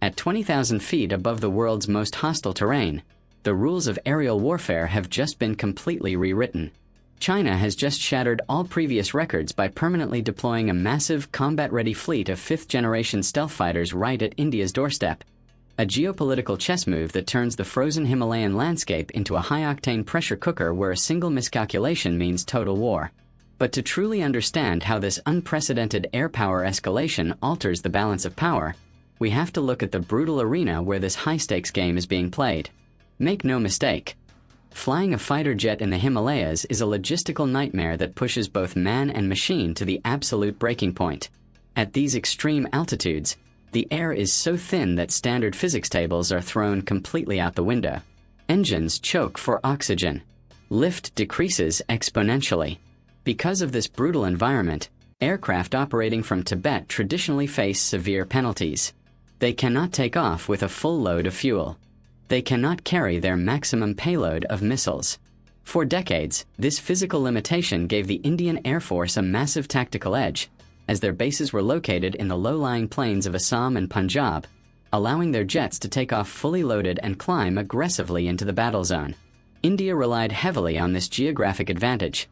At 20,000 feet above the world's most hostile terrain, the rules of aerial warfare have just been completely rewritten. China has just shattered all previous records by permanently deploying a massive, combat-ready fleet of fifth-generation stealth fighters right at India's doorstep. A geopolitical chess move that turns the frozen Himalayan landscape into a high-octane pressure cooker where a single miscalculation means total war. But to truly understand how this unprecedented air power escalation alters the balance of power, we have to look at the brutal arena where this high-stakes game is being played. Make no mistake, flying a fighter jet in the Himalayas is a logistical nightmare that pushes both man and machine to the absolute breaking point. At these extreme altitudes, the air is so thin that standard physics tables are thrown completely out the window. Engines choke for oxygen. Lift decreases exponentially. Because of this brutal environment, aircraft operating from Tibet traditionally face severe penalties. They cannot take off with a full load of fuel. They cannot carry their maximum payload of missiles. For decades, this physical limitation gave the Indian Air Force a massive tactical edge, as their bases were located in the low-lying plains of Assam and Punjab, allowing their jets to take off fully loaded and climb aggressively into the battle zone. India relied heavily on this geographic advantage,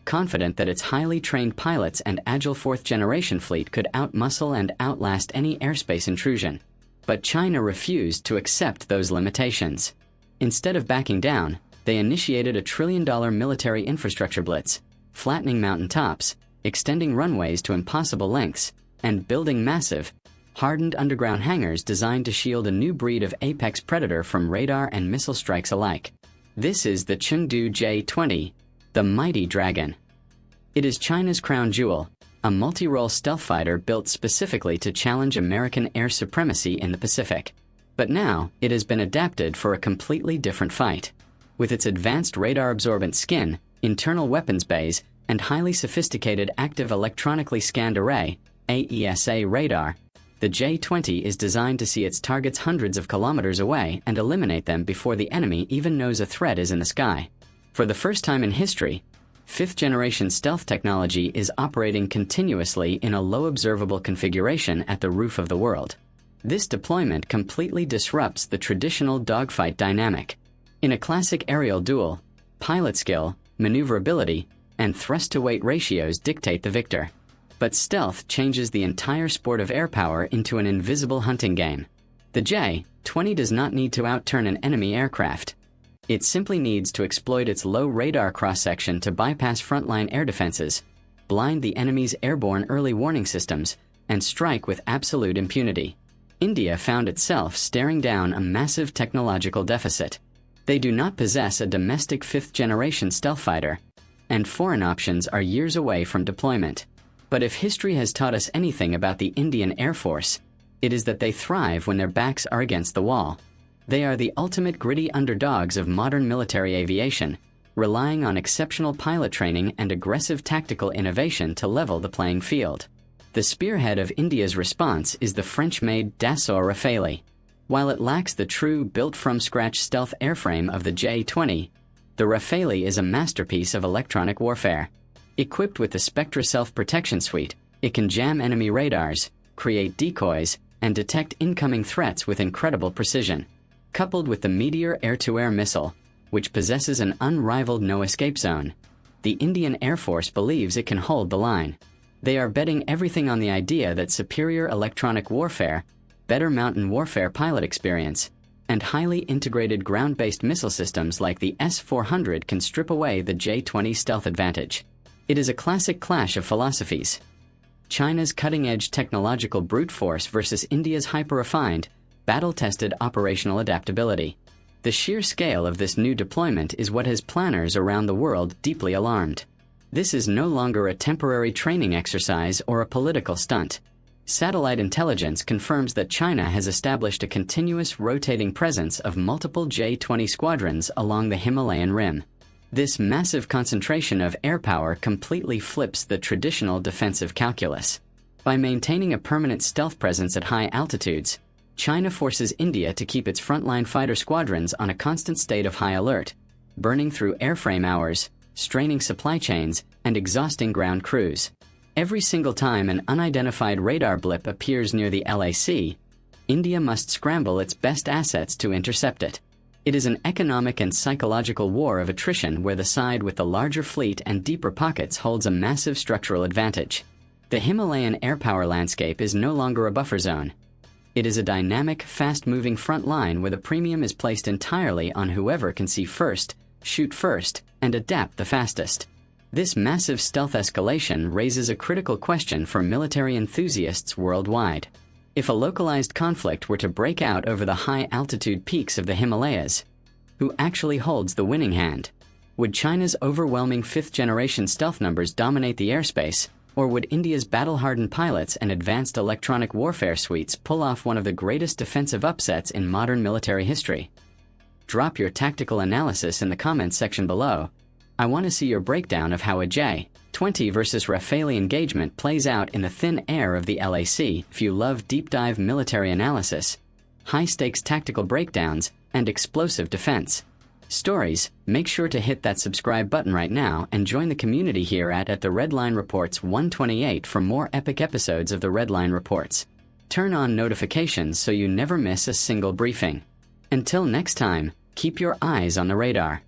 confident that its highly trained pilots and agile fourth-generation fleet could outmuscle and outlast any airspace intrusion. But China refused to accept those limitations. Instead of backing down, they initiated a trillion-dollar military infrastructure blitz, flattening mountain tops, extending runways to impossible lengths, and building massive, hardened underground hangars designed to shield a new breed of apex predator from radar and missile strikes alike. This is the Chengdu J-20, the Mighty Dragon. It is China's crown jewel, a multi-role stealth fighter built specifically to challenge American air supremacy in the Pacific. But now, it has been adapted for a completely different fight. With its advanced radar-absorbent skin, internal weapons bays, and highly sophisticated active electronically scanned array, AESA radar, the J-20 is designed to see its targets hundreds of kilometers away and eliminate them before the enemy even knows a threat is in the sky. For the first time in history, fifth-generation stealth technology is operating continuously in a low-observable configuration at the roof of the world. This deployment completely disrupts the traditional dogfight dynamic. In a classic aerial duel, pilot skill, maneuverability, and thrust-to-weight ratios dictate the victor. But stealth changes the entire sport of air power into an invisible hunting game. The J-20 does not need to outturn an enemy aircraft. It simply needs to exploit its low radar cross-section to bypass frontline air defenses, blind the enemy's airborne early warning systems, and strike with absolute impunity. India found itself staring down a massive technological deficit. They do not possess a domestic fifth-generation stealth fighter, and foreign options are years away from deployment. But if history has taught us anything about the Indian Air Force, it is that they thrive when their backs are against the wall. They are the ultimate gritty underdogs of modern military aviation, relying on exceptional pilot training and aggressive tactical innovation to level the playing field. The spearhead of India's response is the French-made Dassault Rafale. While it lacks the true built-from-scratch stealth airframe of the J-20, the Rafale is a masterpiece of electronic warfare. Equipped with the Spectra self-protection suite, it can jam enemy radars, create decoys, and detect incoming threats with incredible precision. Coupled with the Meteor air-to-air missile, which possesses an unrivaled no-escape zone, the Indian Air Force believes it can hold the line. They are betting everything on the idea that superior electronic warfare, better mountain warfare pilot experience, and highly integrated ground-based missile systems like the S-400 can strip away the J-20 stealth advantage. It is a classic clash of philosophies. China's cutting-edge technological brute force versus India's hyper-refined, battle-tested operational adaptability. The sheer scale of this new deployment is what has planners around the world deeply alarmed. This is no longer a temporary training exercise or a political stunt. Satellite intelligence confirms that China has established a continuous rotating presence of multiple J-20 squadrons along the Himalayan rim. This massive concentration of air power completely flips the traditional defensive calculus. By maintaining a permanent stealth presence at high altitudes, China forces India to keep its frontline fighter squadrons on a constant state of high alert, burning through airframe hours, straining supply chains, and exhausting ground crews. Every single time an unidentified radar blip appears near the LAC, India must scramble its best assets to intercept it. It is an economic and psychological war of attrition where the side with the larger fleet and deeper pockets holds a massive structural advantage. The Himalayan air power landscape is no longer a buffer zone. It is a dynamic, fast-moving front line where the premium is placed entirely on whoever can see first, shoot first, and adapt the fastest. This massive stealth escalation raises a critical question for military enthusiasts worldwide. If a localized conflict were to break out over the high-altitude peaks of the Himalayas, who actually holds the winning hand? Would China's overwhelming fifth-generation stealth numbers dominate the airspace, or would India's battle-hardened pilots and advanced electronic warfare suites pull off one of the greatest defensive upsets in modern military history? Drop your tactical analysis in the comments section below. I want to see your breakdown of how a J-20 versus Rafale engagement plays out in the thin air of the LAC. If you love deep-dive military analysis, high-stakes tactical breakdowns, and explosive defense stories, make sure to hit that subscribe button right now and join the community here at the Redline Reports 128 for more epic episodes of the Redline Reports. Turn on notifications so you never miss a single briefing. Until next time, keep your eyes on the radar.